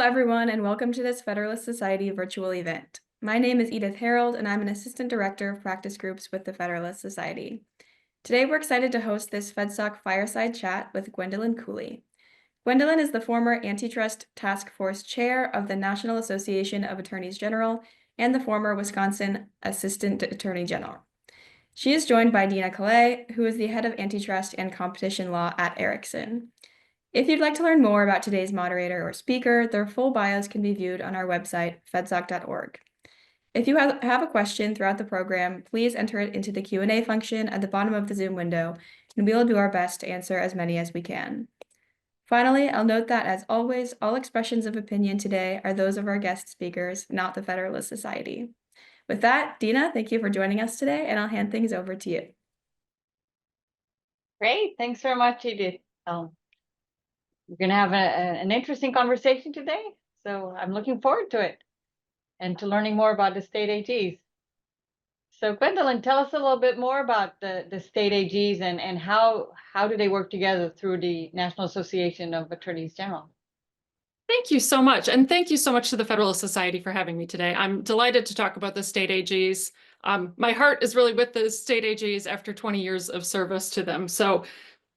everyone, and welcome to this Federalist Society virtual event. My name is Edith Harold, and I'm an Assistant Director of Practice Groups with the Federalist Society. Today, we're excited to host this FedSoc Fireside Chat with Gwendolyn Cooley. Gwendolyn is the former Antitrust Task Force Chair of the National Association of Attorneys General and the former Wisconsin Assistant Attorney General. She is joined by Dina, Kallay, who is the head of antitrust and competition law at Ericsson. If you'd like to learn more about today's moderator or speaker, their full bios can be viewed on our website, fedsoc.org. If you have a question throughout the program, please enter it into the Q&A function at the bottom of the Zoom window, and we will do our best to answer as many as we can. Finally, I'll note that, as always, all expressions of opinion today are those of our guest speakers, not the Federalist Society. With that, Dina, thank you for joining us today, and I'll hand things over to you. Great, thanks very much, Edith. We're going to have an interesting conversation today, so I'm looking forward to it and to learning more about the state AGs. So Gwendolyn, tell us a little bit more about the state AGs and how do they work together through the National Association of Attorneys General? Thank you so much. And thank you so much to the Federalist Society for having me today. I'm delighted to talk about the state AGs. My heart is really with the state AGs after 20 years of service to them. So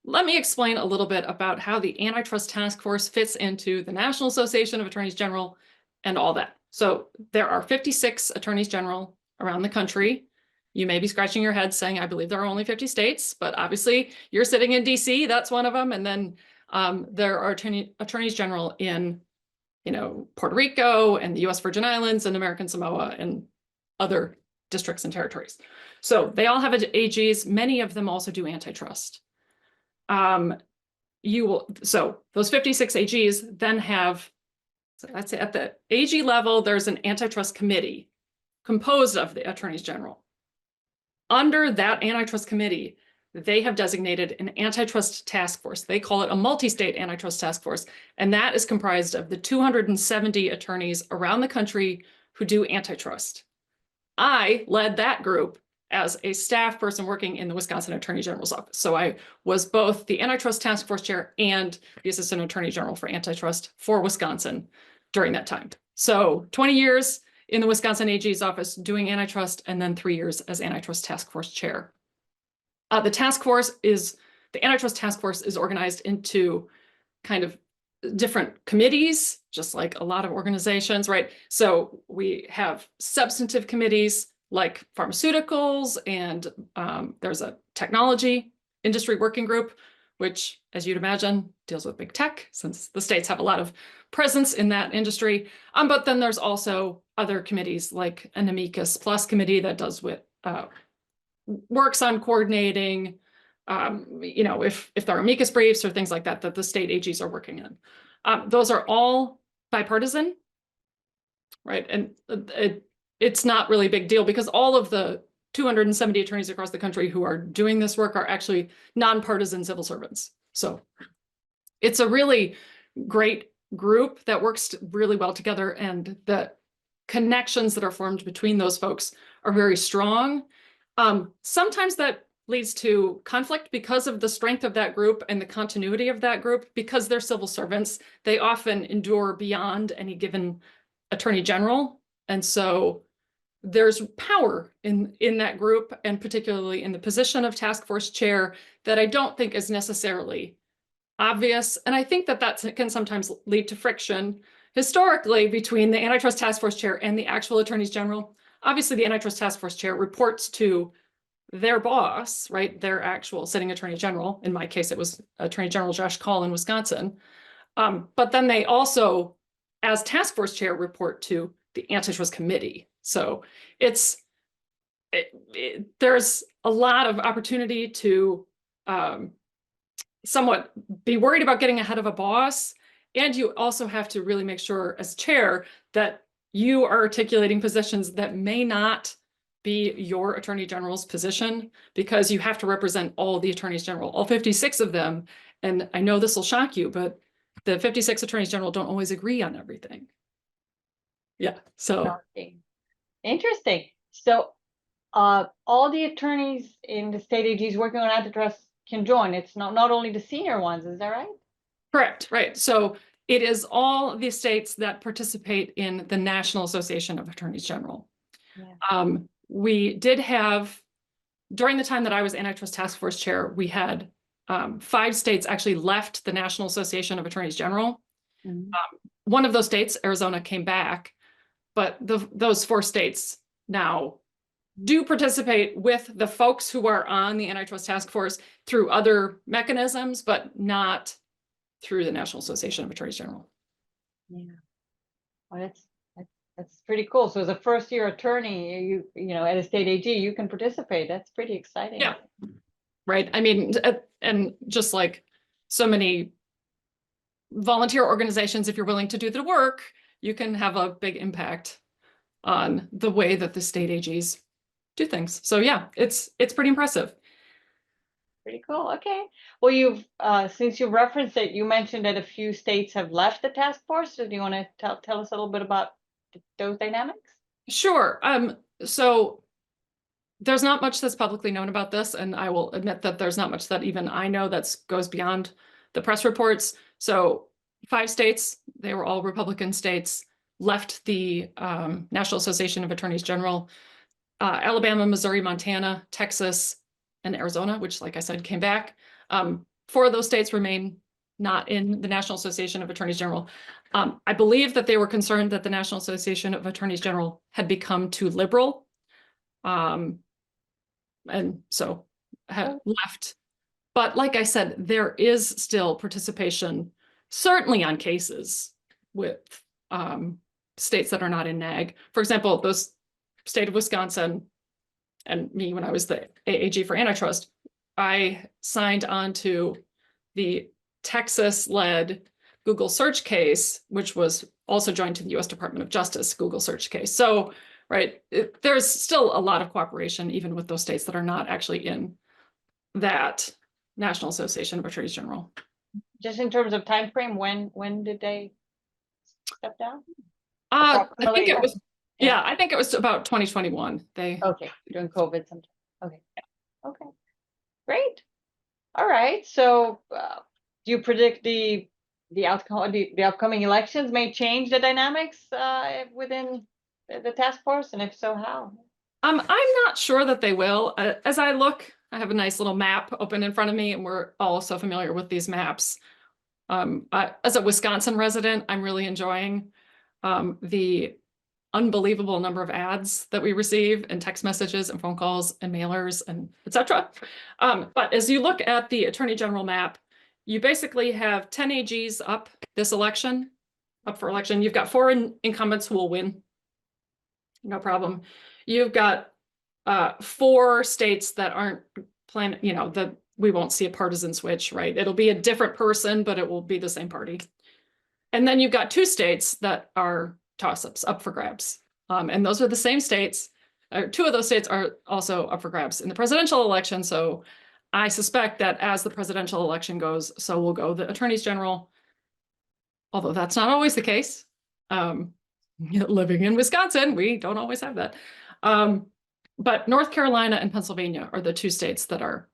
let me explain a little bit about how the Antitrust Task Force fits into the National Association of Attorneys General and all that. So there are 56 attorneys general around the country. You may be scratching your head saying, I believe there are only 50 states, but obviously you're sitting in DC, that's one of them. And then there are attorneys general in, Puerto Rico and the US Virgin Islands and American Samoa and other districts and territories. So they all have AGs. Many of them also do antitrust. So those 56 AGs then have, so that's at the AG level, there's an antitrust committee composed of the attorneys general. Under that antitrust committee, they have designated an antitrust task force. They call it a multi-state antitrust task force. And that is comprised of the 270 attorneys around the country who do antitrust. I led that group as a staff person working in the Wisconsin Attorney General's office. So I was both the Antitrust Task Force Chair and the Assistant Attorney General for Antitrust for Wisconsin during that time. So 20 years in the Wisconsin AG's office doing antitrust, and then 3 years as Antitrust Task Force Chair. The Antitrust Task Force is organized into kind of different committees, just like a lot of organizations, right? So we have substantive committees like pharmaceuticals, and there's a technology industry working group, which, as you'd imagine, deals with big tech, since the states have a lot of presence in that industry. But then there's also other committees like an amicus plus committee that does with works on coordinating, if there are amicus briefs or things like that that the state AGs are working in. Those are all bipartisan, right? And it's not really a big deal because all of the 270 attorneys across the country who are doing this work are actually nonpartisan civil servants. So it's a really great group that works really well together, and the connections that are formed between those folks are very strong. Sometimes that leads to conflict because of the strength of that group and the continuity of that group. Because they're civil servants, they often endure beyond any given attorney general. And so there's power in that group, and particularly in the position of task force chair, that I don't think is necessarily obvious. And I think that can sometimes lead to friction historically between the antitrust task force chair and the actual attorneys general. Obviously, the antitrust task force chair reports to their boss, right? Their actual sitting attorney general. In my case, it was Attorney General Josh Kaul in Wisconsin. But then they also, as task force chair, report to the antitrust committee. So there's a lot of opportunity to somewhat be worried about getting ahead of a boss. And you also have to really make sure as chair that you are articulating positions that may not be your attorney general's position, because you have to represent all the attorneys general, all 56 of them. And I know this will shock you, but the 56 attorneys general don't always agree on everything. Yeah, so. Interesting. So all the attorneys in the state AGs working on antitrust can join. It's not only the senior ones, is that right? Correct, right. So It is all the states that participate in the National Association of Attorneys General. Yeah. We did have, during the time that I was Antitrust Task Force Chair, we had 5 states actually left the National Association of Attorneys General. Mhm. One of those states, Arizona, came back, but those 4 states now do participate with the folks who are on the Antitrust Task Force through other mechanisms, but not through the National Association of Attorneys General. Yeah. Well, that's pretty cool. So as a first-year attorney, you know, at a state AG, you can participate. That's pretty exciting. Yeah. Right. I mean, and just like so many volunteer organizations, if you're willing to do the work, you can have a big impact on the way that the state AGs do things. So yeah, it's pretty impressive. Pretty cool. Okay. Well, you've since you referenced it, you mentioned that a few states have left the task force. So do you want to tell us a little bit about those dynamics? Sure. So there's not much that's publicly known about this, and I will admit that there's not much that even I know that goes beyond the press reports. So 5 states, they were all Republican states, left the National Association of Attorneys General. Alabama, Missouri, Montana, Texas, and Arizona, which, like I said, came back. 4 of those states remain not in the National Association of Attorneys General. I believe that they were concerned that the National Association of Attorneys General had become too liberal. And so had left. But like I said, there is still participation, certainly on cases with states that are not in NAAG. For example, the state of Wisconsin and me, when I was the AAG for antitrust, I signed on to the Texas-led Google search case, which was also joined to the US Department of Justice Google search case. So, right, there's still a lot of cooperation, even with those states that are not actually in that National Association of Attorneys General. Just in terms of time frame, when did they step down? I think Approximately, it was, yeah. I think it was about 2021. Okay, during COVID sometime. Okay. Okay. Great. All right. So do you predict the outcome, the upcoming elections may change the dynamics within the task force? And if so, how? I'm not sure that they will. As I look, I have a nice little map open in front of me, and we're all so familiar with these maps. As a Wisconsin resident, I'm really enjoying the unbelievable number of ads that we receive and text messages and phone calls and mailers and etc. But as you look at the Attorney General map, you basically have 10 AGs up this election, up for election. You've got 4 incumbents who will win. No problem. You've got 4 states that aren't planning, you know, that we won't see a partisan switch, right? It'll be a different person, but it will be the same party. And then you've got 2 states that are toss-ups, up for grabs. And those are the same states. 2 of those states are also up for grabs in the presidential election. So I suspect that as the presidential election goes, so will go the attorneys general. Although that's not always the case. Living in Wisconsin, we don't always have that. But North Carolina and Pennsylvania are the 2 states that are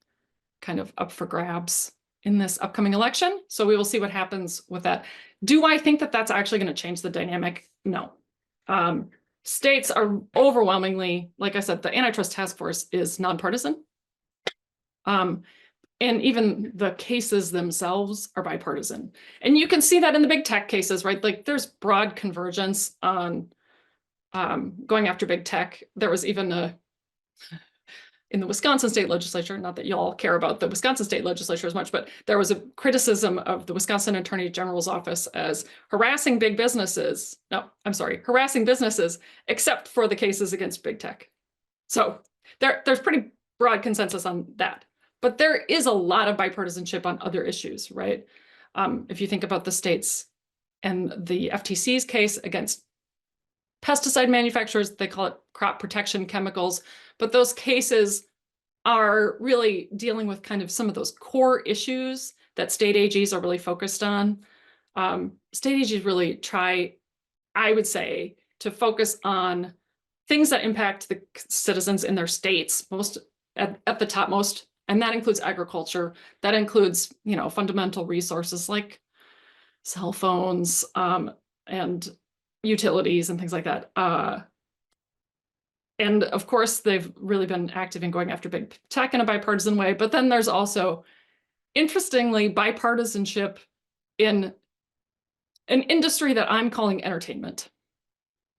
kind of up for grabs in this upcoming election. So we will see what happens with that. Do I think that that's actually going to change the dynamic? No. States are overwhelmingly, like I said, the Antitrust Task Force is nonpartisan. And even the cases themselves are bipartisan. And you can see that in the big tech cases, right? Like there's broad convergence on going after big tech. There was even in the Wisconsin state legislature, not that y'all care about the Wisconsin state legislature as much, but there was a criticism of the Wisconsin Attorney General's office as harassing big businesses. No, I'm sorry, harassing businesses, except for the cases against big tech. So there's pretty broad consensus on that. But there is a lot of bipartisanship on other issues, right? If you think about the states and the FTC's case against pesticide manufacturers, they call it crop protection chemicals, but those cases are really dealing with kind of some of those core issues that state AGs are really focused on. State AGs really try, I would say, to focus on things that impact the citizens in their states most at the topmost. And that includes agriculture. That includes, you know, fundamental resources like cell phones, and utilities and things like that. And of course, they've really been active in going after big tech in a bipartisan way. But then there's also, interestingly, bipartisanship in an industry that I'm calling entertainment.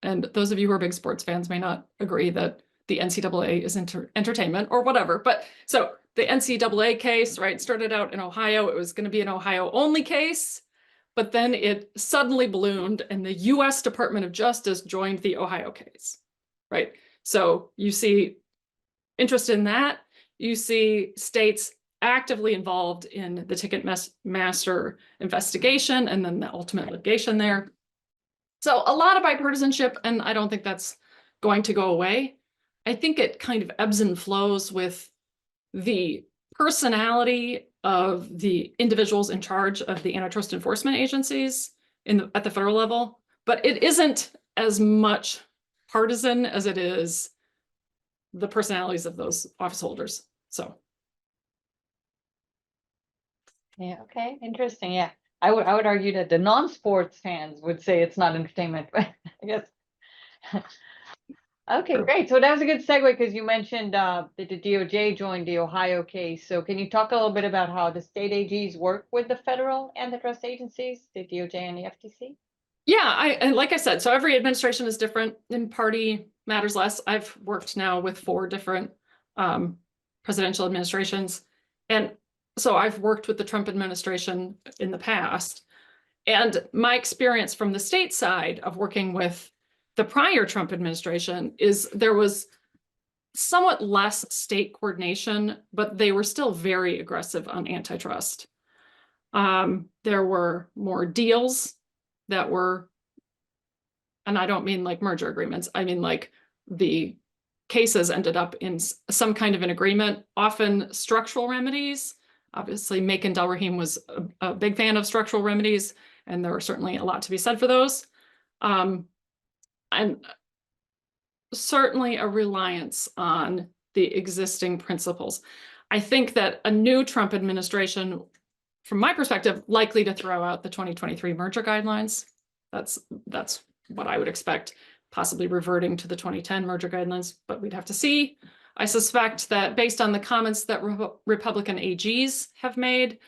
And those of you who are big sports fans may not agree that the NCAA is entertainment or whatever. But so the NCAA case, right, started out in Ohio. It was going to be an Ohio only case, but then it suddenly ballooned and the US Department of Justice joined the Ohio case, right? So you see interest in that. You see states actively involved in the Ticketmaster investigation and then the ultimate litigation there. So a lot of bipartisanship, and I don't think that's going to go away. I think it kind of ebbs and flows with the personality of the individuals in charge of the antitrust enforcement agencies at the federal level, but it isn't as much partisan as it is the personalities of those office holders. So. Yeah, okay, interesting. Yeah. I would argue that the non-sports fans would say it's not entertainment, but I guess. Okay, True. great. So that was a good segue because you mentioned that the DOJ joined the Ohio case. So can you talk a little bit about how the state AGs work with the federal antitrust agencies, the DOJ and the FTC? Yeah, and like I said, so every administration is different and party matters less. I've worked now with 4 different presidential administrations. And so I've worked with the Trump administration in the past. And my experience from the state side of working with the prior Trump administration is there was somewhat less state coordination, but they were still very aggressive on antitrust. There were more deals that were, and I don't mean like merger agreements, I mean like the cases ended up in some kind of an agreement, often structural remedies. Obviously, Macon Delrahim was a big fan of structural remedies, and there were certainly a lot to be said for those. And certainly a reliance on the existing principles. I think that a new Trump administration, from my perspective, likely to throw out the 2023 merger guidelines. That's what I would expect, possibly reverting to the 2010 merger guidelines, but we'd have to see. I suspect that based on the comments that Republican AGs have made,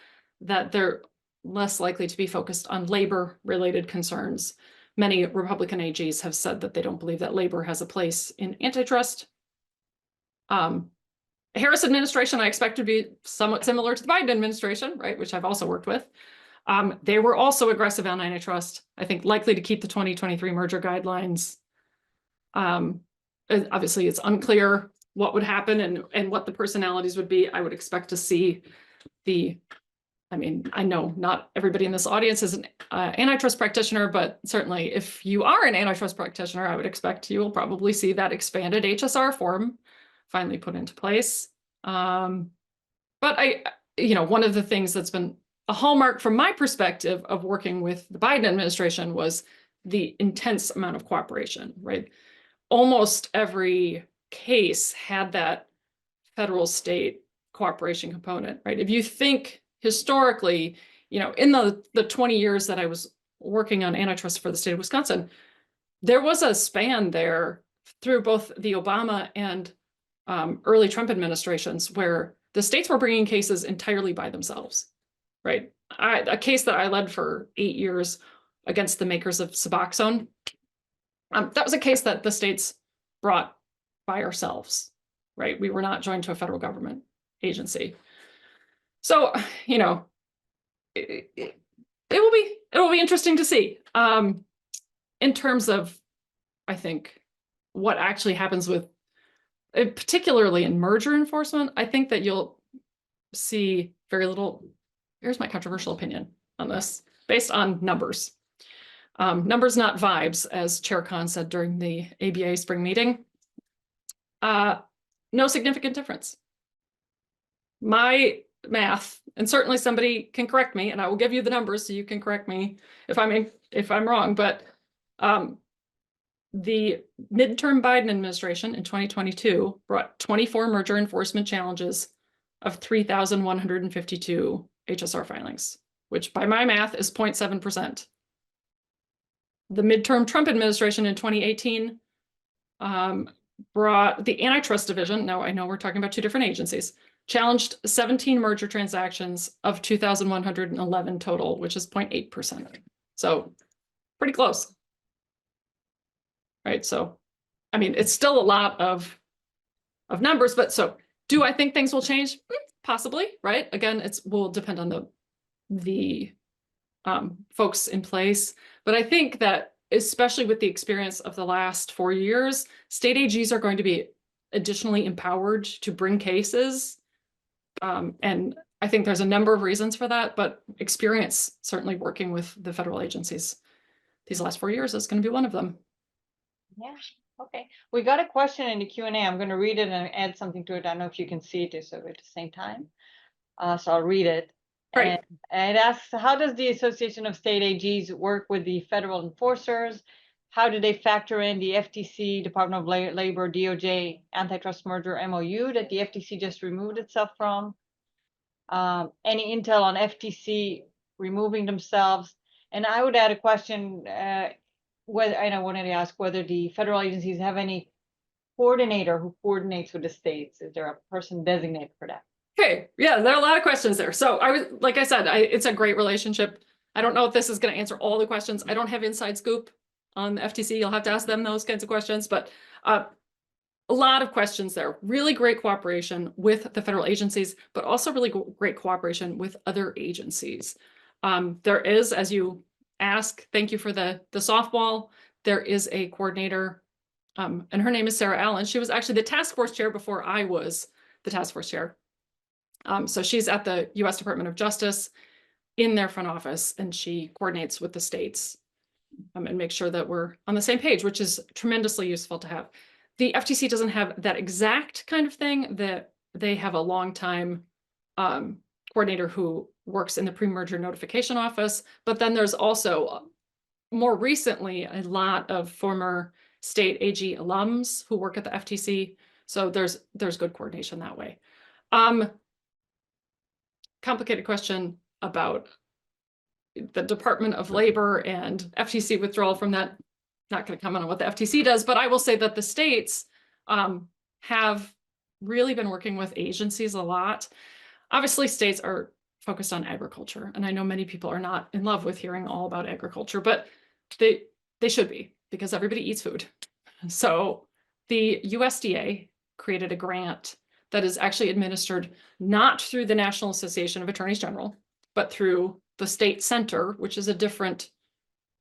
that they're less likely to be focused on labor-related concerns. Many Republican AGs have said that they don't believe that labor has a place in antitrust. Harris administration, I expect to be somewhat similar to the Biden administration, right, which I've also worked with. They were also aggressive on antitrust, I think likely to keep the 2023 merger guidelines. Obviously, it's unclear what would happen and what the personalities would be. I would expect to see I mean, I know not everybody in this audience is an antitrust practitioner, but certainly if you are an antitrust practitioner, I would expect you will probably see that expanded HSR form finally put into place. But one of the things that's been a hallmark from my perspective of working with the Biden administration was the intense amount of cooperation, right? Almost every case had that federal state cooperation component, right? If you think historically, in the 20 years that I was working on antitrust for the state of Wisconsin, there was a span there through both the Obama and early Trump administrations where the states were bringing cases entirely by themselves, right? A case that I led for 8 years against the makers of Suboxone, that was a case that the states brought by ourselves, right? We were not joined to a federal government agency. So, it will be interesting to see in terms of, I think, what actually happens with, particularly in merger enforcement. I think that you'll see very little. Here's my controversial opinion on this, based on numbers. Numbers, not vibes, as Chair Khan said during the ABA spring meeting. No significant difference. My math, and certainly somebody can correct me, and I will give you the numbers so you can correct me if I'm wrong, but the midterm Biden administration in 2022 brought 24 merger enforcement challenges of 3,152 HSR filings. which by my math is 0.7%. The midterm Trump administration in 2018 brought the antitrust division, now I know we're talking about two different agencies, challenged 17 merger transactions of 2,111 total, which is 0.8%. So pretty close. Right, so, I mean, it's still a lot of numbers, but so do I think things will change? Possibly, right? Again, will depend on the folks in place. But I think that especially with the experience of the last 4 years, state AGs are going to be additionally empowered to bring cases. And I think there's a number of reasons for that, but experience certainly working with the federal agencies these last 4 years is going to be one of them. Yeah, okay. We got a question in the Q&A. I'm going to read it and add something to it. I don't know if you can see it so at the same time. So I'll read it. Right. And it asks, how does the Association of State AGs work with the federal enforcers? How do they factor in the FTC, Department of Labor, DOJ antitrust merger MOU that the FTC just removed itself from? Any intel on FTC removing themselves? And I would add a question, whether, and I wanted to ask whether the federal agencies have any coordinator who coordinates with the states. Is there a person designated for that? Okay, yeah, there are a lot of questions there. So like I said, it's a great relationship. I don't know if this is going to answer all the questions. I don't have inside scoop on the FTC. You'll have to ask them those kinds of questions, but a lot of questions there. Really great cooperation with the federal agencies, but also really great cooperation with other agencies. There is, as you ask, thank you for the softball. There is a coordinator, and her name is Sarah Allen. She was actually the task force chair before I was the task force chair. So she's at the U.S. Department of Justice in their front office, and she coordinates with the states and makes sure that we're on the same page, which is tremendously useful to have. The FTC doesn't have that exact kind of thing. That they have a longtime coordinator who works in the pre-merger notification office, but then there's also more recently a lot of former state AG alums who work at the FTC. So there's good coordination that way. Complicated question about the Department of Labor and FTC withdrawal from that. Not going to comment on what the FTC does, but I will say that the states have really been working with agencies a lot. Obviously, states are focused on agriculture, and I know many people are not in love with hearing all about agriculture, but they should be, because everybody eats food. So the USDA created a grant that is actually administered not through the National Association of Attorneys General, but through the State Center, which is a different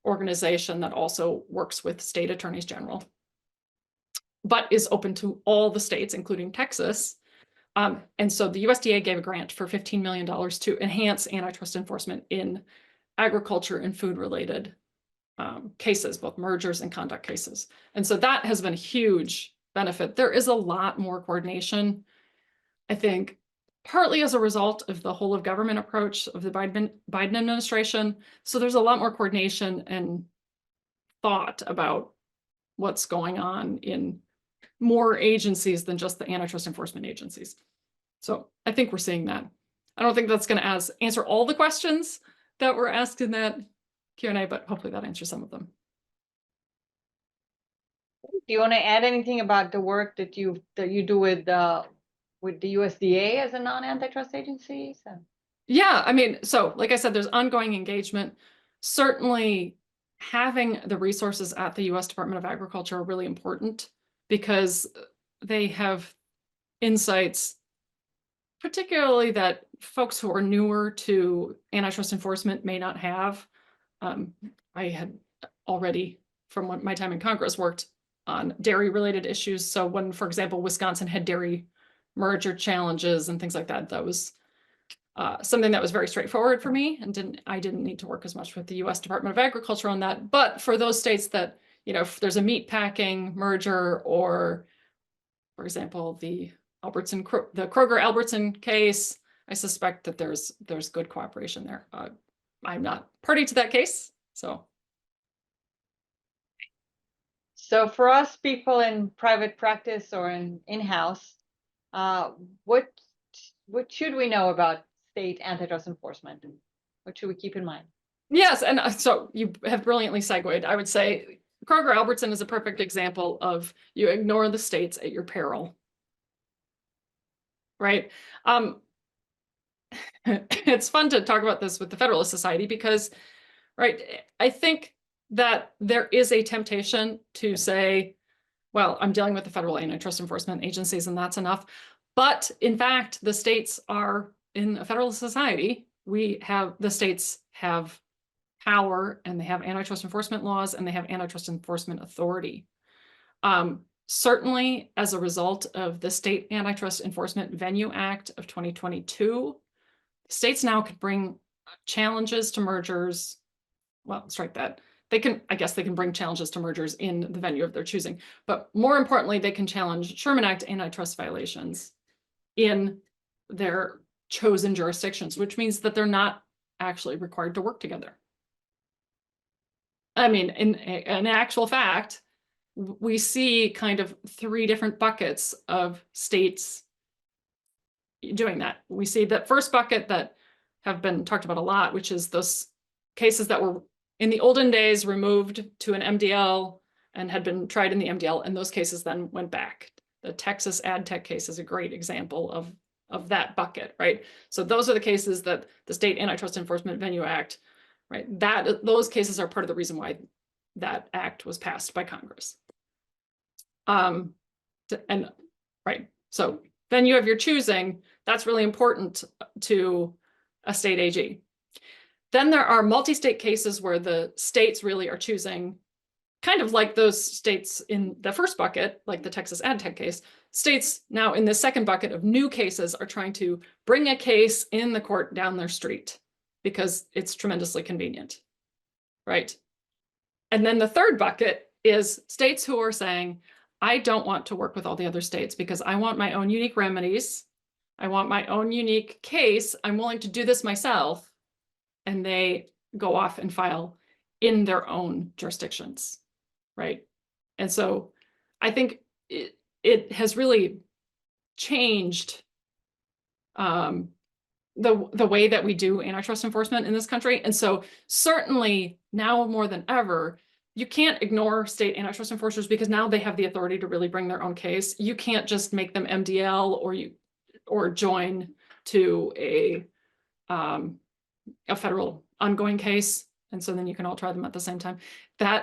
organization that also works with state attorneys general, but is open to all the states, including Texas. And so the USDA gave a grant for $15 million to enhance antitrust enforcement in agriculture and food-related cases, both mergers and conduct cases. And so that has been a huge benefit. There is a lot more coordination, I think, partly as a result of the whole of government approach of the Biden administration. So there's a lot more coordination and thought about what's going on in more agencies than just the antitrust enforcement agencies. So I think we're seeing that. I don't think that's going to answer all the questions that were asked in that Q&A, but hopefully that answers some of them. Do you want to add anything about the work that you do with the USDA as a non-antitrust agency? So. Yeah, I mean, so like I said, there's ongoing engagement. Certainly having the resources at the U.S. Department of Agriculture are really important because they have insights, particularly that folks who are newer to antitrust enforcement may not have. I had already, from my time in Congress, worked on dairy-related issues. So when, for example, Wisconsin had dairy merger challenges and things like that, that was something that was very straightforward for me, and I didn't need to work as much with the U.S. Department of Agriculture on that. But for those states that, you know, if there's a meat packing merger, or, for example, the Kroger-Albertson case, I suspect that there's good cooperation there. I'm not party to that case, so. So for us people in private practice or in-house, what should we know about state antitrust enforcement? What should we keep in mind? Yes, and so you have brilliantly segued. I would say Kroger Albertson is a perfect example of you ignore the states at your peril. Right? It's fun to talk about this with the Federalist Society because, right, I think that there is a temptation to say, well, I'm dealing with the federal antitrust enforcement agencies and that's enough. But in fact, the states are in a Federalist Society. The states have power and they have antitrust enforcement laws and they have antitrust enforcement authority. Certainly as a result of the State Antitrust Enforcement Venue Act of 2022, states now can bring challenges to mergers. Well, strike that. I guess they can bring challenges to mergers in the venue of their choosing. But more importantly, they can challenge Sherman Act antitrust violations in their chosen jurisdictions, which means that they're not actually required to work together. I mean, in actual fact, we see kind of three different buckets of states doing that. We see that first bucket that have been talked about a lot, which is those cases that were in the olden days removed to an MDL and had been tried in the MDL, and those cases then went back. The Texas ad tech case is a great example of that bucket, right? So those are the cases that the State Antitrust Enforcement Venue Act, right? Those cases are part of the reason why that act was passed by Congress. So venue of your choosing, that's really important to a state AG. Then there are multi-state cases where the states really are choosing, kind of like those states in the first bucket, like the Texas ad tech case. States now in the second bucket of new cases are trying to bring a case in the court down their street because it's tremendously convenient, right? And then the third bucket is states who are saying, I don't want to work with all the other states because I want my own unique remedies. I want my own unique case. I'm willing to do this myself. And they go off and file in their own jurisdictions, right? And so I think it has really changed the way that we do antitrust enforcement in this country. And so certainly now more than ever, you can't ignore state antitrust enforcers because now they have the authority to really bring their own case. You can't just make them MDL or join to a federal ongoing case. And so then you can all try them at the same time.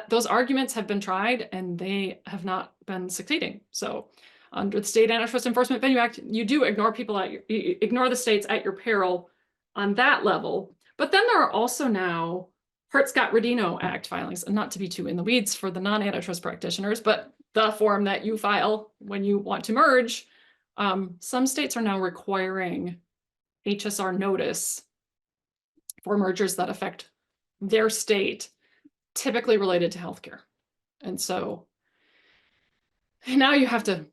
Those arguments have been tried and they have not been succeeding. So under the State Antitrust Enforcement Venue Act, you do ignore ignore the states at your peril on that level. But then there are also now Hart-Scott-Rodino Act filings, and not to be too in the weeds for the non-antitrust practitioners, but the form that you file when you want to merge. Some states are now requiring HSR notice for mergers that affect their state, typically related to healthcare. And so now you have to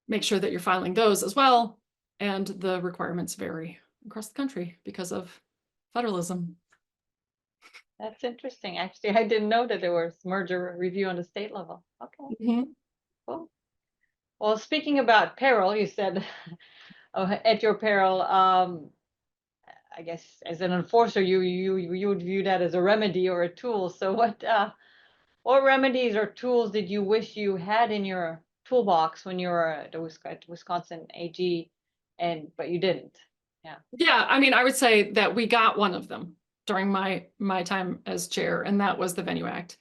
make sure that you're filing those as well. And the requirements vary across the country because of federalism. That's interesting. Actually, I didn't know that there was merger review on the state level. Okay, cool. Well, speaking about peril, you said at your peril, I guess as an enforcer, you would view that as a remedy or a tool. So what remedies or tools did you wish you had in your toolbox when you were at the Wisconsin AG, but you didn't? Yeah, I mean, I would say that we got one of them during my time as chair, and that was the Venue Act.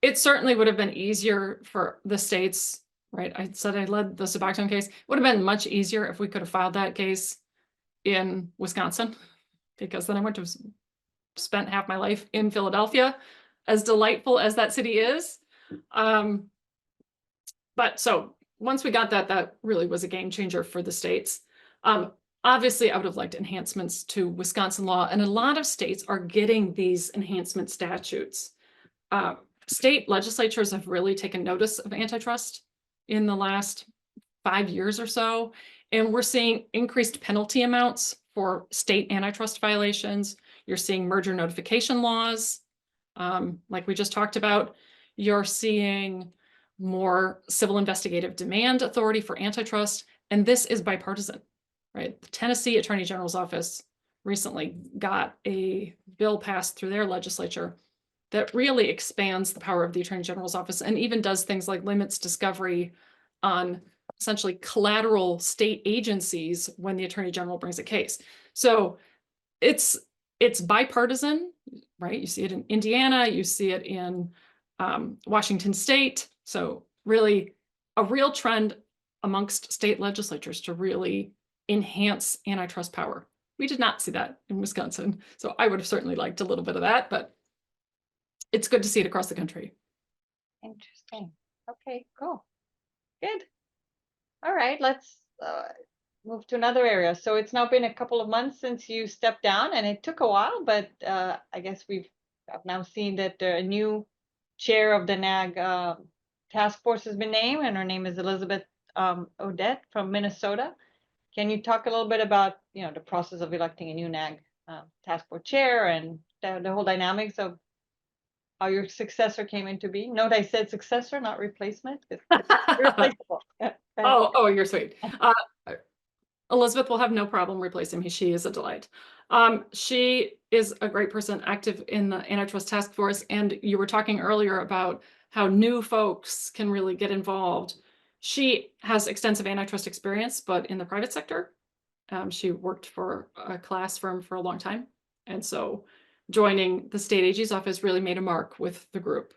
It certainly would have been easier for the states, right? I said I led the Suboxone case. It would have been much easier if we could have filed that case in Wisconsin, because then I went to spent half my life in Philadelphia, as delightful as that city is. But so once we got that really was a game changer for the states. Obviously, I would have liked enhancements to Wisconsin law, and a lot of states are getting these enhancement statutes. State legislatures have really taken notice of antitrust in the last 5 years or so, and we're seeing increased penalty amounts for state antitrust violations. You're seeing merger notification laws, like we just talked about. You're seeing more civil investigative demand authority for antitrust, and this is bipartisan. Right, the Tennessee Attorney General's office recently got a bill passed through their legislature that really expands the power of the Attorney General's office and even does things like limits discovery on essentially collateral state agencies when the Attorney General brings a case. So it's bipartisan, right? You see it in Indiana, you see it in Washington State. So really a real trend amongst state legislatures to really enhance antitrust power. We did not see that in Wisconsin. So I would have certainly liked a little bit of that, but it's good to see it across the country. Interesting. Okay, cool. Good. All right, let's move to another area. So it's now been a couple of months since you stepped down, and it took a while, but I guess I've now seen that a new chair of the NAAG task force has been named, and her name is Elizabeth Odette from Minnesota. Can you talk a little bit about the process of electing a new NAAG task force chair and the whole dynamics of how your successor came into being? Note I said successor, not replacement. It's replaceable. Yeah, Oh, you're sweet. Elizabeth will have no problem replacing me. She is a delight. She is a great person, active in the Antitrust Task Force. And you were talking earlier about how new folks can really get involved. She has extensive antitrust experience, but in the private sector. She worked for a class firm for a long time. And so joining the state AG's office really made a mark with the group.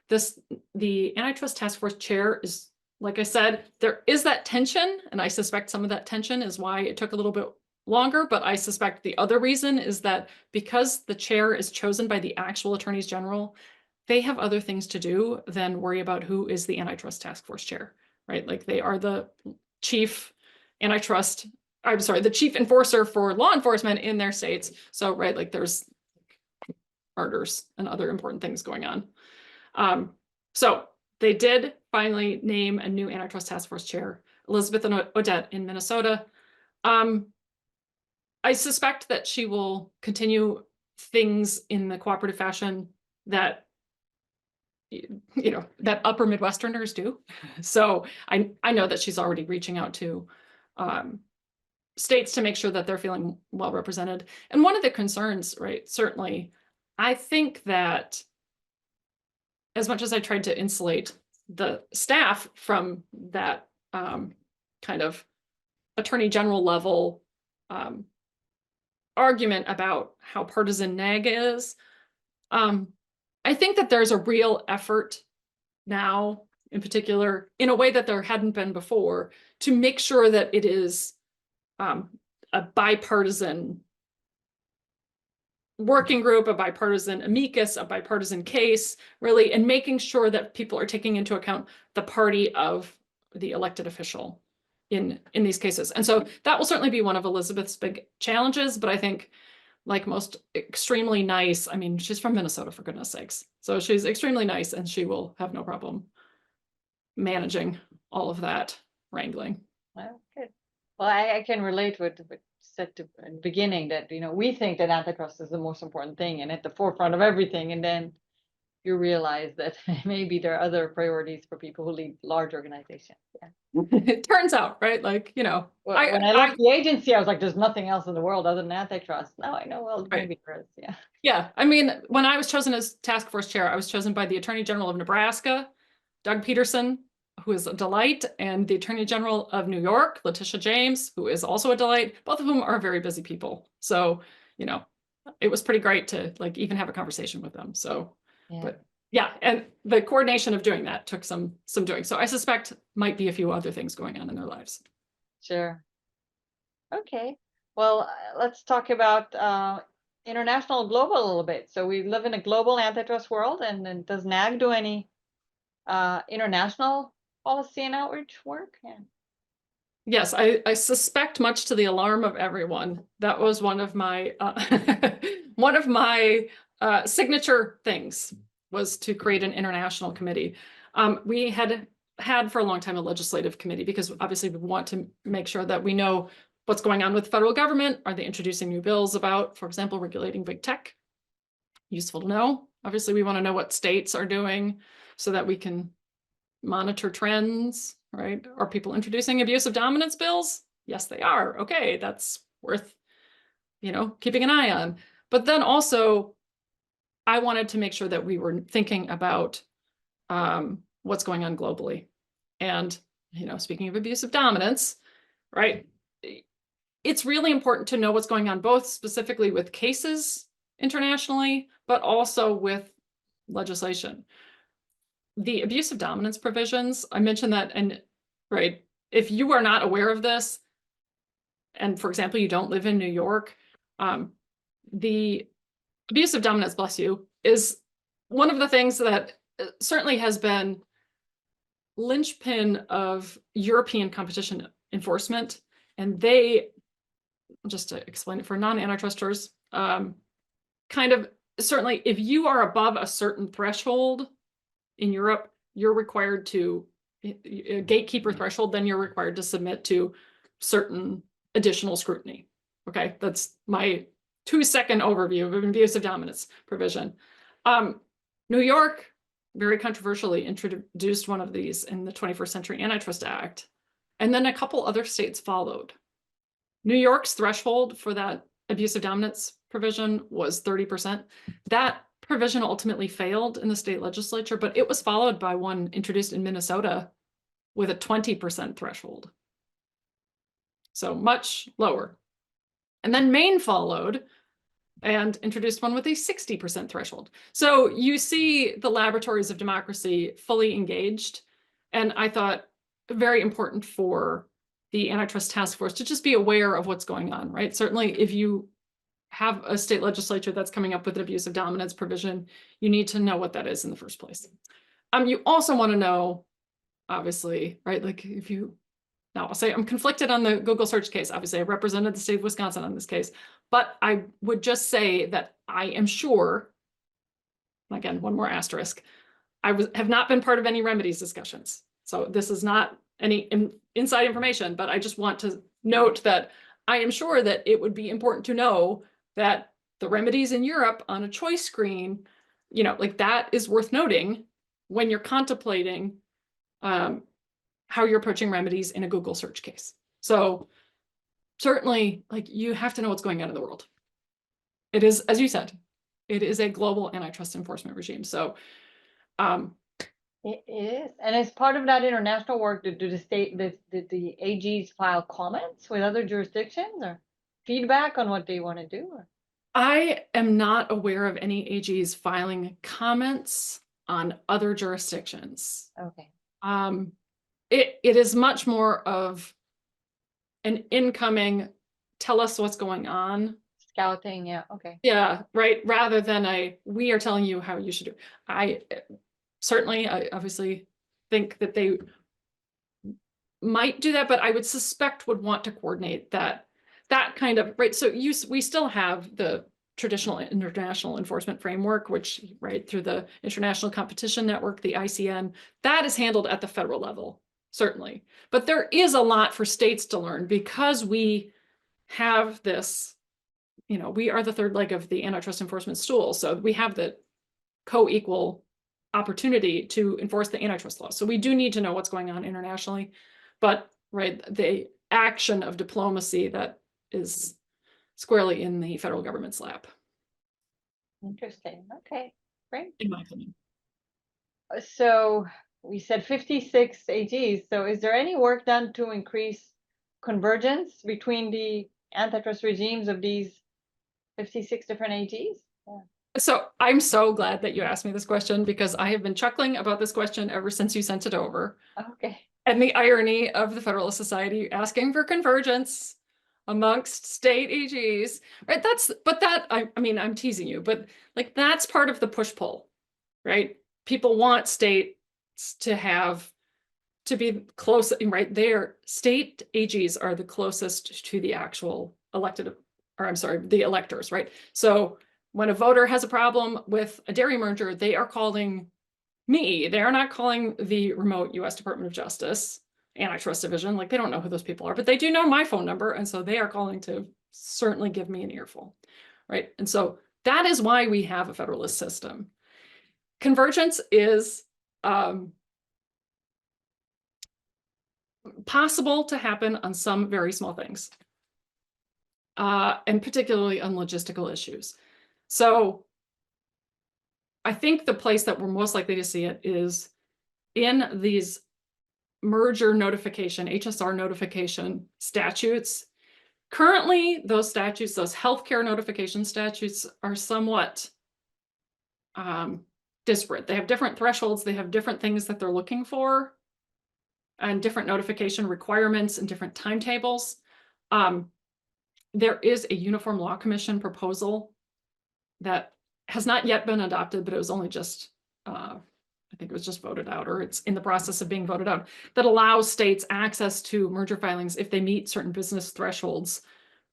The Antitrust Task Force chair is, like I said, there is that tension, and I suspect some of that tension is why it took a little bit longer, but I suspect the other reason is that because the chair is chosen by the actual attorneys general, they have other things to do than worry about who is the Antitrust Task Force chair, right? Like they are the chief the chief enforcer for law enforcement in their states. So, right, like there's murders and other important things going on. So they did finally name a new Antitrust Task Force chair, Elizabeth Odette in Minnesota. I suspect that she will continue things in the cooperative fashion that that upper Midwesterners do. So I know that she's already reaching out to states to make sure that they're feeling well represented. And one of the concerns, right, certainly, I think that as much as I tried to insulate the staff from that kind of attorney general level argument about how partisan NAAG is, I think that there's a real effort now, in particular, in a way that there hadn't been before, to make sure that it is a bipartisan working group, a bipartisan amicus, a bipartisan case, really, and making sure that people are taking into account the party of the elected official in these cases. And so that will certainly be one of Elizabeth's big challenges, but I think, like most extremely nice, I mean, she's from Minnesota, for goodness sakes. So she's extremely nice, and she will have no problem managing all of that wrangling. Well, good. Well, I can relate with said to in the beginning that we think that antitrust is the most important thing and at the forefront of everything, and then you realize that maybe there are other priorities for people who lead large organizations. Yeah. It turns out, right? Like, when I left the agency, I was like, there's nothing else in the world other than antitrust. Now I know, well, maybe there is. Yeah. Yeah. I mean, when I was chosen as task force chair, I was chosen by the Attorney General of Nebraska, Doug Peterson, who is a delight, and the Attorney General of New York, Letitia James, who is also a delight, both of whom are very busy people. So, it was pretty great to like even have a conversation with them. So, Yeah. But yeah, and the coordination of doing that took some doing. So I suspect might be a few other things going on in their lives. Sure. Okay. Well, let's talk about international and global a little bit. So we live in a global antitrust world, and then does NAAG do any international policy and outreach work? Yeah. Yes, I suspect, much to the alarm of everyone, that was one of my signature things was to create an international committee. We had for a long time a legislative committee because obviously we want to make sure that we know what's going on with the federal government. Are they introducing new bills about, for example, regulating big tech? Useful to know. Obviously, we want to know what states are doing so that we can monitor trends, right? Are people introducing abuse of dominance bills? Yes, they are. Okay, that's worth keeping an eye on. But then also, I wanted to make sure that we were thinking about what's going on globally. And, speaking of abuse of dominance, right? It's really important to know what's going on, both specifically with cases internationally, but also with legislation. The abuse of dominance provisions, I mentioned that, and right, if you are not aware of this, and for example, you don't live in New York, the abuse of dominance, bless you, is one of the things that certainly has been linchpin of European competition enforcement. And they, just to explain it for non-antitrusters, kind of certainly if you are above a certain threshold in Europe, you're required to, a gatekeeper threshold, then you're required to submit to certain additional scrutiny. Okay, that's my 2-second overview of an abuse of dominance provision. New York very controversially introduced one of these in the 21st Century Antitrust Act, and then a couple other states followed. New York's threshold for that abuse of dominance provision was 30%. That provision ultimately failed in the state legislature, but it was followed by one introduced in Minnesota with a 20% threshold. So much lower. And then Maine followed and introduced one with a 60% threshold. So you see the laboratories of democracy fully engaged. And I thought very important for the Antitrust Task Force to just be aware of what's going on, right? Certainly if you have a state legislature that's coming up with an abuse of dominance provision, you need to know what that is in the first place. You also want to know, obviously, right? Like if you, now I'll say I'm conflicted on the Google search case. Obviously, I represented the state of Wisconsin on this case, but I would just say that I am sure, again, one more asterisk, have not been part of any remedies discussions. So this is not any inside information, but I just want to note that I am sure that it would be important to know that the remedies in Europe on a choice screen, like that is worth noting when you're contemplating how you're approaching remedies in a Google search case. So certainly, like, you have to know what's going on in the world. It is, as you said, it is a global antitrust enforcement regime. So it is. And as part of that international work, did the AGs file comments with other jurisdictions or feedback on what they want to do? Or? I am not aware of any AGs filing comments on other jurisdictions. Okay. It is much more of an incoming, tell us what's going on. Scouting, yeah, okay. Yeah, right, rather than we are telling you how you should do. I obviously think that they might do that, but I would suspect would want to coordinate that kind of, right? So we still have the traditional international enforcement framework, which, right, through the International Competition Network, the ICN, that is handled at the federal level, certainly. But there is a lot for states to learn because we have this, we are the third leg of the antitrust enforcement stool. So we have the co-equal opportunity to enforce the antitrust law. So we do need to know what's going on internationally, but right, the action of diplomacy that is squarely in the federal government's lap. Interesting. Okay, great. In my opinion. So we said 56 AGs. So is there any work done to increase convergence between the antitrust regimes of these 56 different AGs? Yeah. So I'm so glad that you asked me this question because I have been chuckling about this question ever since you sent it over. Okay. And the irony of the Federalist Society asking for convergence amongst state AGs, right? I mean, I'm teasing you, but like that's part of the push-pull, right? People want states to be close, right? Their state AGs are the closest to the actual the electors, right? So when a voter has a problem with a dairy merger, they are calling me. They are not calling the remote US Department of Justice antitrust division. Like, they don't know who those people are, but they do know my phone number. And so they are calling to certainly give me an earful, right? And so that is why we have a federalist system. Convergence is possible to happen on some very small things. and particularly on logistical issues. So I think the place that we're most likely to see it is in these merger notification, HSR notification statutes. Currently, those statutes, those healthcare notification statutes, are somewhat disparate. They have different thresholds, they have different things that they're looking for, and different notification requirements and different timetables. There is a Uniform Law Commission proposal that has not yet been adopted, but it was only just, I think it was just voted out, or it's in the process of being voted out, that allows states access to merger filings if they meet certain business thresholds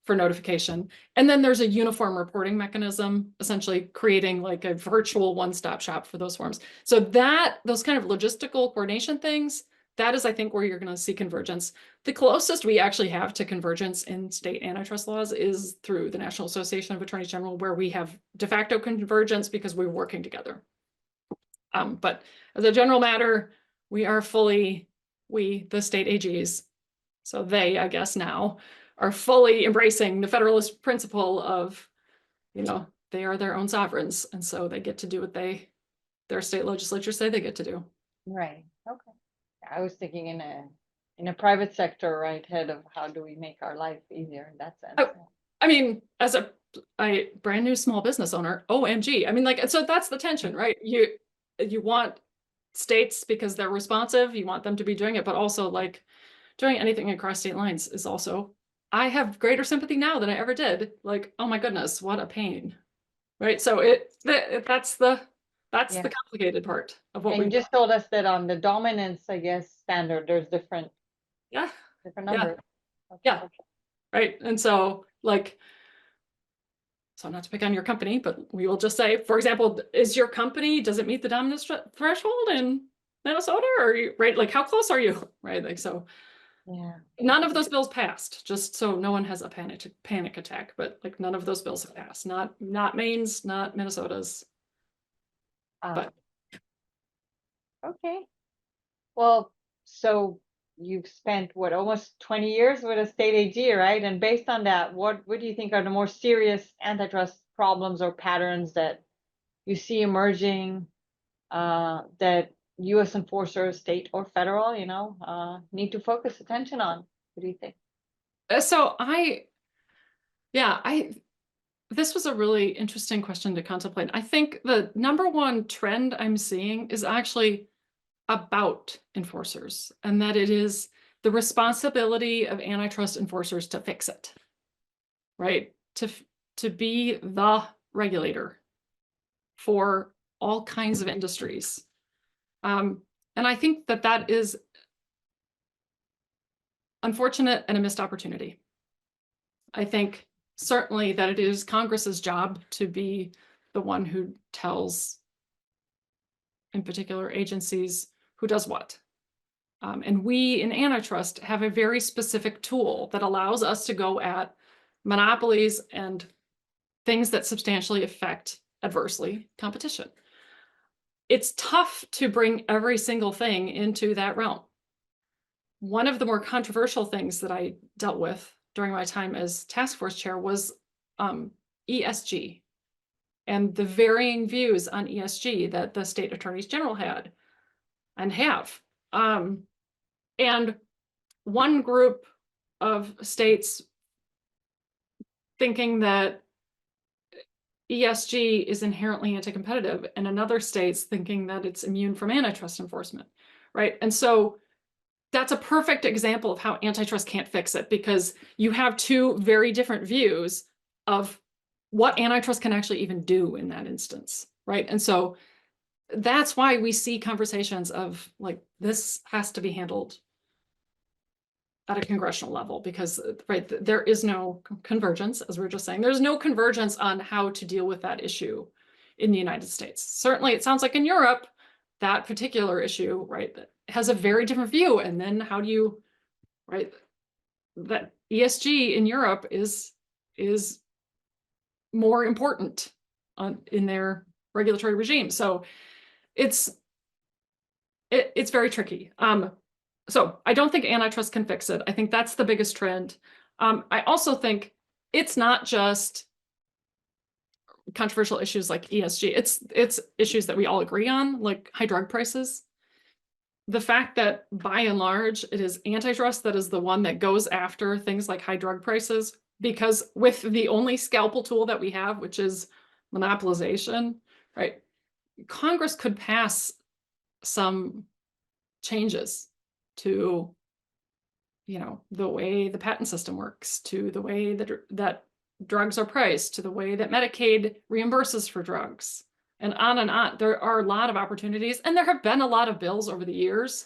for notification. And then there's a uniform reporting mechanism, essentially creating like a virtual one-stop shop for those forms. So those kind of logistical coordination things, that is, I think, where you're going to see convergence. The closest we actually have to convergence in state antitrust laws is through the National Association of Attorneys General, where we have de facto convergence because we're working together. But as a general matter, we are fully, the state AGs, so they, I guess now, are fully embracing the Federalist principle of, they are their own sovereigns, and so they get to do what their state legislatures say they get to do. Right, okay. I was thinking in a private sector, right, head of how do we make our life easier in that sense. Oh, I mean, as a brand new small business owner, OMG. I mean, like, so that's the tension, right? You want states because they're responsive, you want them to be doing it, but also like doing anything across state lines is also, I have greater sympathy now than I ever did. Like, oh my goodness, what a pain, right? So that's the complicated part of what And we you just told us that on the dominance, I guess, standard, there's different numbers. Okay. Yeah. Right. And so like, so not to pick on your company, but we will just say, for example, is your company, does it meet the dominance threshold in Minnesota, or right? Like, how close are you? Right. Like, so Yeah. none of those bills passed, just so no one has a panic attack, but like none of those bills have passed, not Maine's, not Minnesota's. But okay. Well, so you've spent what, almost 20 years with a state AG, right? And based on that, what do you think are the more serious antitrust problems or patterns that you see emerging that U.S. enforcers, state or federal, need to focus attention on? What do you think? So this was a really interesting question to contemplate. I think the number one trend I'm seeing is actually about enforcers, and that it is the responsibility of antitrust enforcers to fix it, right? To be the regulator for all kinds of industries. And I think that is unfortunate and a missed opportunity. I think certainly that it is Congress's job to be the one who tells, in particular, agencies who does what. And we in antitrust have a very specific tool that allows us to go at monopolies and things that substantially affect adversely competition. It's tough to bring every single thing into that realm. One of the more controversial things that I dealt with during my time as task force chair was ESG and the varying views on ESG that the state attorneys general had and have. And one group of states thinking that ESG is inherently anti-competitive, and another states thinking that it's immune from antitrust enforcement, right? And so that's a perfect example of how antitrust can't fix it, because you have two very different views of what antitrust can actually even do in that instance, right? And so that's why we see conversations of like, this has to be handled at a congressional level, because right, there is no convergence, as we were just saying, there's no convergence on how to deal with that issue in the United States. Certainly, it sounds like in Europe, that particular issue, right, has a very different view. And then how do you, right, that ESG in Europe is more important in their regulatory regime. So it's very tricky. So I don't think antitrust can fix it. I think that's the biggest trend. I also think it's not just controversial issues like ESG. It's issues that we all agree on, like high drug prices. The fact that by and large, it is antitrust that is the one that goes after things like high drug prices, because with the only scalpel tool that we have, which is monopolization, right? Congress could pass some changes to, the way the patent system works, to the way that drugs are priced, to the way that Medicaid reimburses for drugs, and on and on. There are a lot of opportunities, and there have been a lot of bills over the years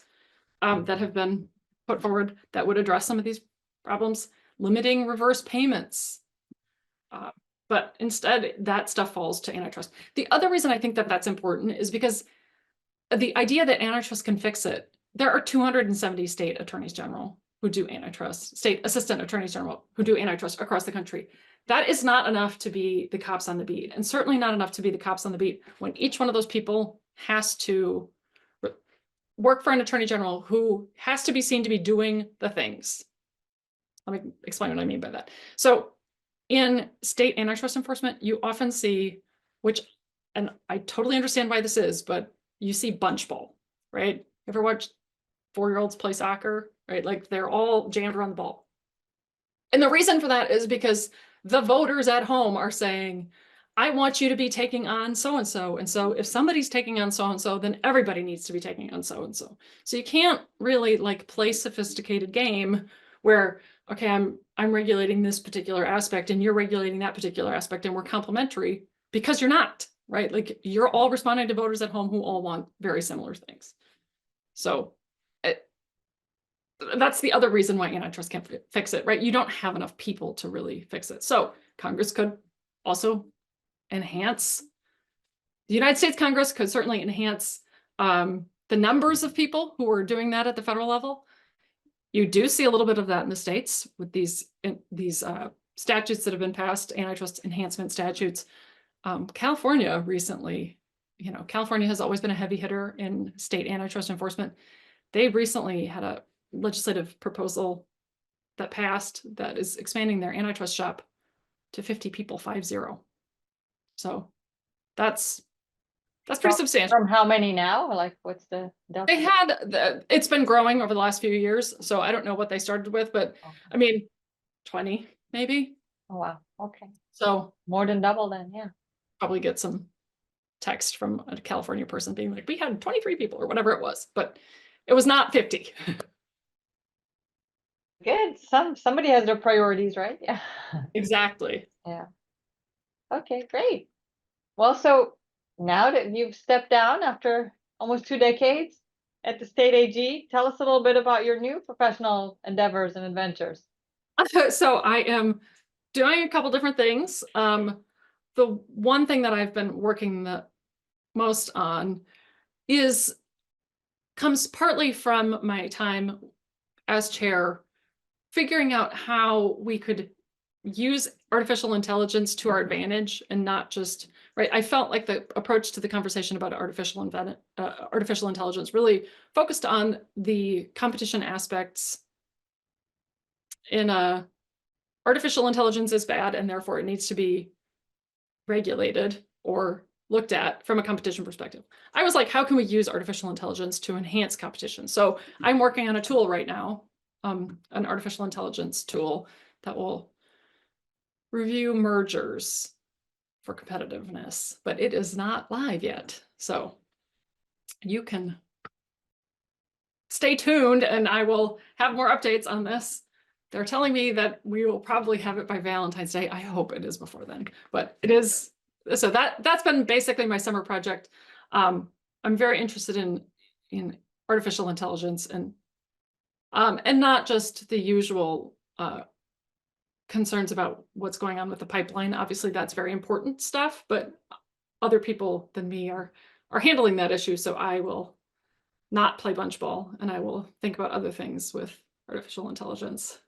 that have been put forward that would address some of these problems, limiting reverse payments. But instead, that stuff falls to antitrust. The other reason I think that that's important is because the idea that antitrust can fix it, there are 270 state attorneys general who do antitrust, state assistant attorneys general who do antitrust across the country. That is not enough to be the cops on the beat, and certainly not enough to be the cops on the beat when each one of those people has to work for an attorney general who has to be seen to be doing the things. Let me explain what I mean by that. So in state antitrust enforcement, you often see, and I totally understand why this is, but you see bunch ball, right? Ever watch 4-year-olds play soccer, right? Like they're all jammed around the ball. And the reason for that is because the voters at home are saying, I want you to be taking on so-and-so. And so if somebody's taking on so-and-so, then everybody needs to be taking on so-and-so. So you can't really like play sophisticated game where, okay, I'm regulating this particular aspect and you're regulating that particular aspect and we're complementary, because you're not, right? Like you're all responding to voters at home who all want very similar things. So that's the other reason why antitrust can't fix it, right? You don't have enough people to really fix it. So Congress could also enhance, the United States Congress could certainly enhance the numbers of people who are doing that at the federal level. You do see a little bit of that in the states with these statutes that have been passed, antitrust enhancement statutes. California recently, California has always been a heavy hitter in state antitrust enforcement. They recently had a legislative proposal that passed that is expanding their antitrust shop to 50 people, 50. So that's pretty substantial. From how many now? Like what's the delta? They had, it's been growing over the last few years. So I don't know what they started with, but Okay. I mean, 20 maybe. Oh, wow. Okay. So More than double then, yeah. probably get some text from a California person being like, we had 23 people or whatever it was, but it was not 50. Good. Somebody has their priorities, right? Yeah. Exactly. Yeah. Okay, great. Well, so now that you've stepped down after almost 2 decades at the state AG, tell us a little bit about your new professional endeavors and adventures. So I am doing a couple different things. The one thing that I've been working the most on comes partly from my time as chair, figuring out how we could use artificial intelligence to our advantage and not just, right? I felt like the approach to the conversation about artificial intelligence really focused on the competition aspects in artificial intelligence is bad and therefore it needs to be regulated or looked at from a competition perspective. I was like, how can we use artificial intelligence to enhance competition? So I'm working on a tool right now, an artificial intelligence tool that will review mergers for competitiveness, but it is not live yet. So you can stay tuned and I will have more updates on this. They're telling me that we will probably have it by Valentine's Day. I hope it is before then, but it is. So that's been basically my summer project. I'm very interested in artificial intelligence and not just the usual concerns about what's going on with the pipeline. Obviously, that's very important stuff, but other people than me are handling that issue. So I will not play bunch ball and I will think about other things with artificial intelligence.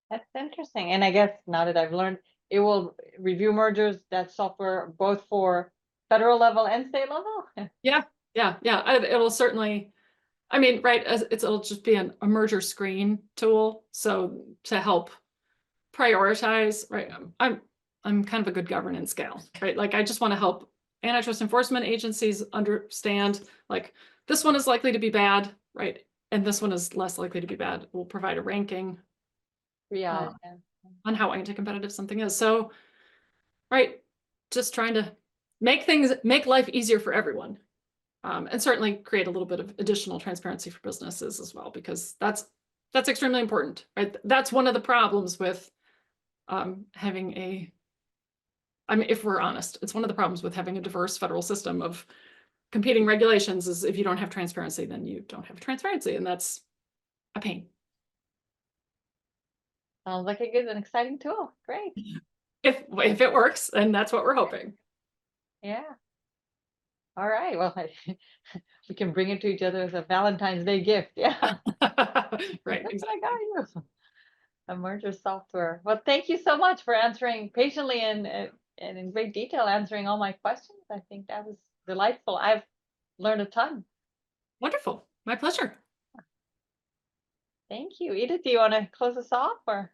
That's interesting. And I guess now that I've learned, it will review mergers, that software, both for federal level and state level? Yeah. It'll certainly, I mean, right, it'll just be a merger screen tool. So to help prioritize, right? I'm kind of a good governance gal, right? Like I just want to help antitrust enforcement agencies understand like this one is likely to be bad, right? And this one is less likely to be bad. We'll provide a ranking Yeah. on how anti-competitive something is. So, right, just trying to make life easier for everyone. And certainly create a little bit of additional transparency for businesses as well, because that's extremely important, right? That's one of the problems with having I mean, if we're honest, it's one of the problems with having a diverse federal system of competing regulations is if you don't have transparency, then you don't have transparency, and that's a pain. Sounds like a good and exciting tool. Great. If it works, and that's what we're hoping. Yeah. All right. Well, we can bring it to each other as a Valentine's Day gift. Yeah. Right, Look, exactly. I got you. A merger software. Well, thank you so much for answering patiently and in great detail, answering all my questions. I think that was delightful. I've learned a ton. Wonderful. My pleasure. Thank you. Edith, do you want to close us off or?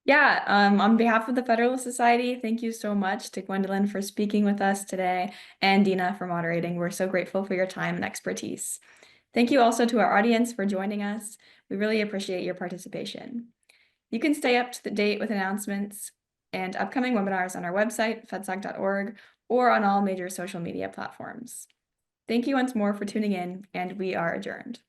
Yeah, on behalf of the Federalist Society, thank you so much to Gwendolyn for speaking with us today and Dina for moderating. We're so grateful for your time and expertise. Thank you also to our audience for joining us. We really appreciate your participation. You can stay up to date with announcements and upcoming webinars on our website, fedsoc.org, or on all major social media platforms. Thank you once more for tuning in, and we are adjourned.